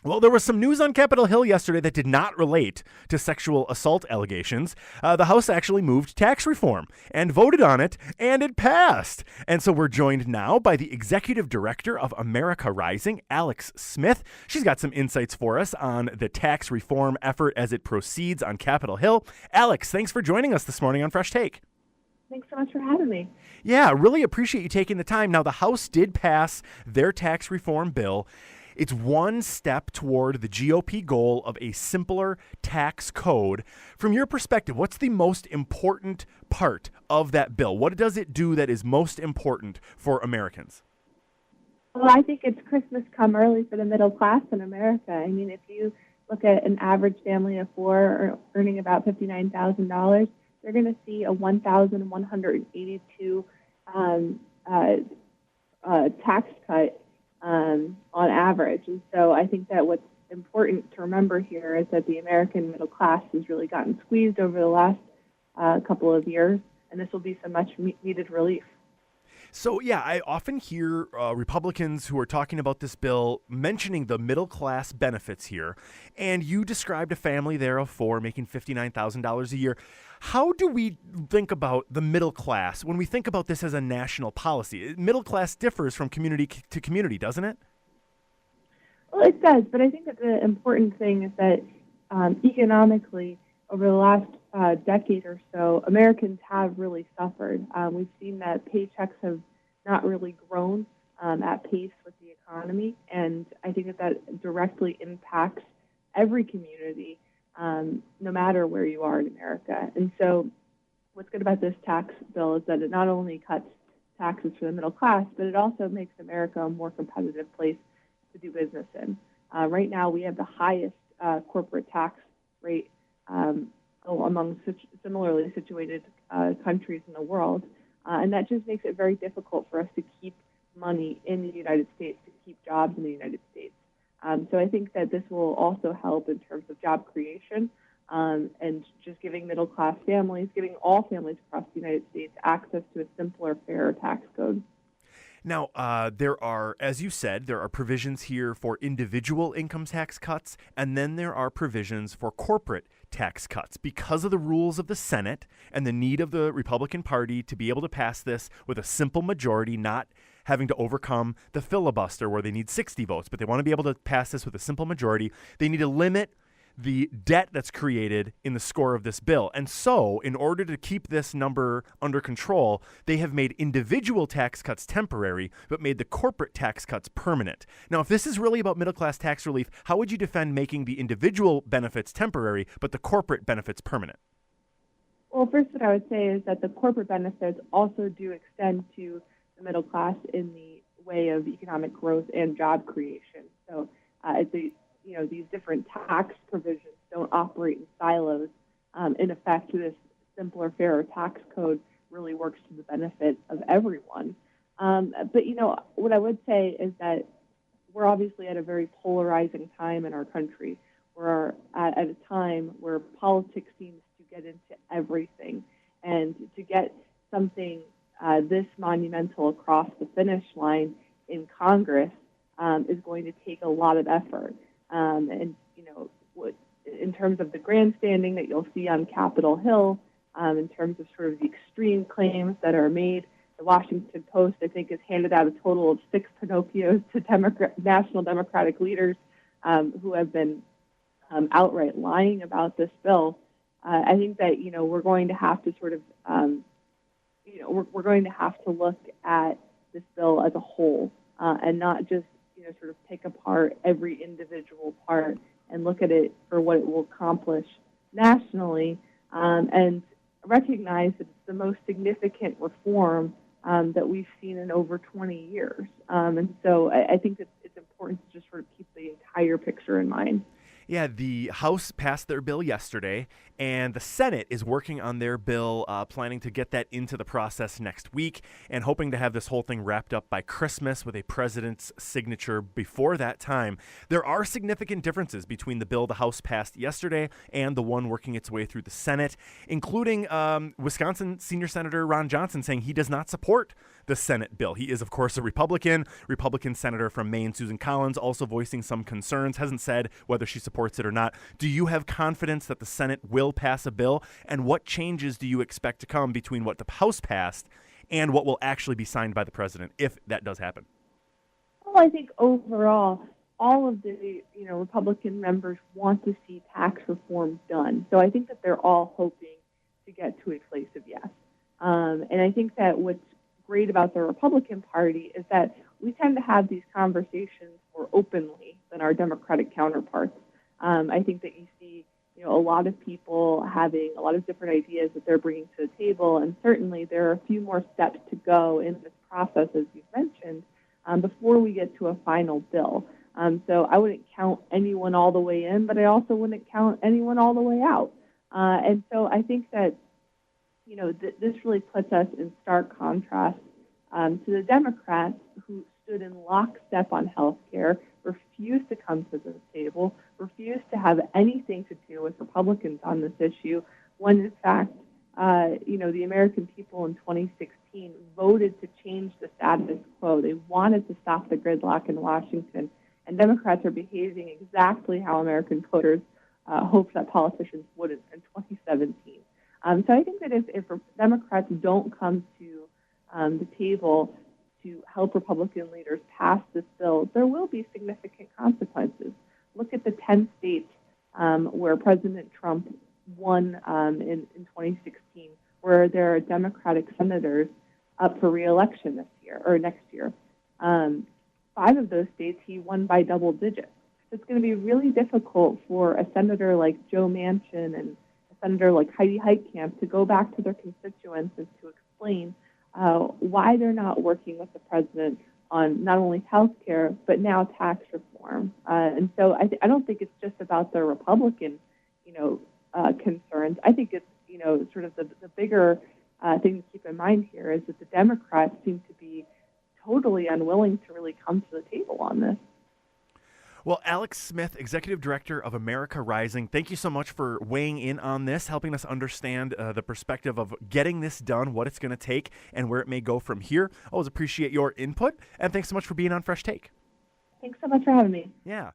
Well, there was some news on Capitol Hill yesterday that did not relate to sexual assault allegations. The House actually moved tax reform and voted on it, and it passed. And so we're joined now by the Executive Director of America Rising, Alex Smith. She's got some insights for us on the tax reform effort as it proceeds on Capitol Hill. Alex, thanks for joining us this morning on Fresh Take. Thanks so much for having me. Yeah, really appreciate you taking the time. Now, the House did pass their tax reform bill. It's one step toward the GOP goal of a simpler tax code. From your perspective, what's the most important part of that bill? What does it do that is most important for Americans? Well, I think it's Christmas come early for the middle class in America. I mean, if you look at an average family of four earning about $59,000, they're going to see a $1,182 tax cut on average. And so I think that what's important to remember here is that the American middle class has really gotten squeezed over the last couple of years, and this will be some much needed relief. So, yeah, I often hear Republicans who are talking about this bill mentioning the middle class benefits here. And you described a family there of four making $59,000 a year. How do we think about the middle class when we think about this as a national policy? Middle class differs from community to community, doesn't it? Well, it does, but I think that the important thing is that economically, over the last decade or so, Americans have really suffered. We've seen that paychecks have not really grown at pace with the economy, and I think that that directly impacts every community, no matter where you are in America. And so what's good about this tax bill is that it not only cuts taxes for the middle class, but it also makes America a more competitive place to do business in. Right now, we have the highest corporate tax rate among similarly situated countries in the world. And that just makes it very difficult for us to keep money in the United States, to keep jobs in the United States. So I think that this will also help in terms of job creation and just giving middle-class families, giving all families across the United States access to a simpler, fairer tax code. Now, there are, as you said, there are provisions here for individual income tax cuts, and then there are provisions for corporate tax cuts. Because of the rules of the Senate and the need of the Republican Party to be able to pass this with a simple majority, not having to overcome the filibuster where they need 60 votes, but they want to be able to pass this with a simple majority, they need to limit the debt that's created in the score of this bill. And so, in order to keep this number under control, they have made individual tax cuts temporary, but made the corporate tax cuts permanent. Now, if this is really about middle-class tax relief, how would you defend making the individual benefits temporary, but the corporate benefits permanent? Well, first, what I would say is that the corporate benefits also do extend to the middle class in the way of economic growth and job creation. So, these different tax provisions don't operate in silos. In effect, this simpler, fairer tax code really works to the benefit of everyone. But what I would say is that we're obviously at a very polarizing time in our country. We're at a time where politics seems to get into everything. And to get something this monumental across the finish line in Congress is going to take a lot of effort. In terms of the grandstanding that you'll see on Capitol Hill, in terms of sort of the extreme claims that are made, the Washington Post, I think, has handed out a total of 6 Pinocchios to national Democratic leaders who have been outright lying about this bill. I think that we're going to have to sort of we're going to have to look at this bill as a whole and not just sort of pick apart every individual part and look at it for what it will accomplish nationally and recognize that it's the most significant reform that we've seen in over 20 years. And so I think that it's important to just sort of keep the entire picture in mind. Yeah, the House passed their bill yesterday, and the Senate is working on their bill, planning to get that into the process next week, and hoping to have this whole thing wrapped up by Christmas with a president's signature before that time. There are significant differences between the bill the House passed yesterday and the one working its way through the Senate, including Wisconsin Senior Senator Ron Johnson saying he does not support the Senate bill. He is, of course, a Republican. Republican Senator from Maine, Susan Collins, also voicing some concerns, hasn't said whether she supports it or not. Do you have confidence that the Senate will pass a bill? And what changes do you expect to come between what the House passed and what will actually be signed by the president if that does happen? Well, I think overall, all of the Republican members want to see tax reform done. So I think that they're all hoping to get to a place of yes. And I think that what's great about the Republican Party is that we tend to have these conversations more openly than our Democratic counterparts. I think that you see, a lot of people having a lot of different ideas that they're bringing to the table, and certainly there are a few more steps to go in this process, as you've mentioned, before we get to a final bill. So I wouldn't count anyone all the way in, but I also wouldn't count anyone all the way out. And so I think that this really puts us in stark contrast to the Democrats who stood in lockstep on health care, refused to come to the table, refused to have anything to do with Republicans on this issue, when in fact, the American people in 2016 voted to change the status quo. They wanted to stop the gridlock in Washington, and Democrats are behaving exactly how American voters hoped that politicians wouldn't in 2017. So I think that if Democrats don't come to the table to help Republican leaders pass this bill, there will be significant consequences. Look at the 10 states where President Trump won in 2016, where there are Democratic senators up for re-election this year or next year. 5 of those states he won by double digits. So it's going to be really difficult for a senator like Joe Manchin and Senator like Heidi Heitkamp to go back to their constituents and to explain why they're not working with the president on not only health care, but now tax reform. And so I don't think it's just about the Republican, concerns. I think it's, sort of the bigger thing to keep in mind here is that the Democrats seem to be totally unwilling to really come to the table on this. Well, Alex Smith, Executive Director of America Rising, thank you so much for weighing in on this, helping us understand the perspective of getting this done, what it's going to take, and where it may go from here. Always appreciate your input, and thanks so much for being on Fresh Take. Thanks so much for having me. Yeah.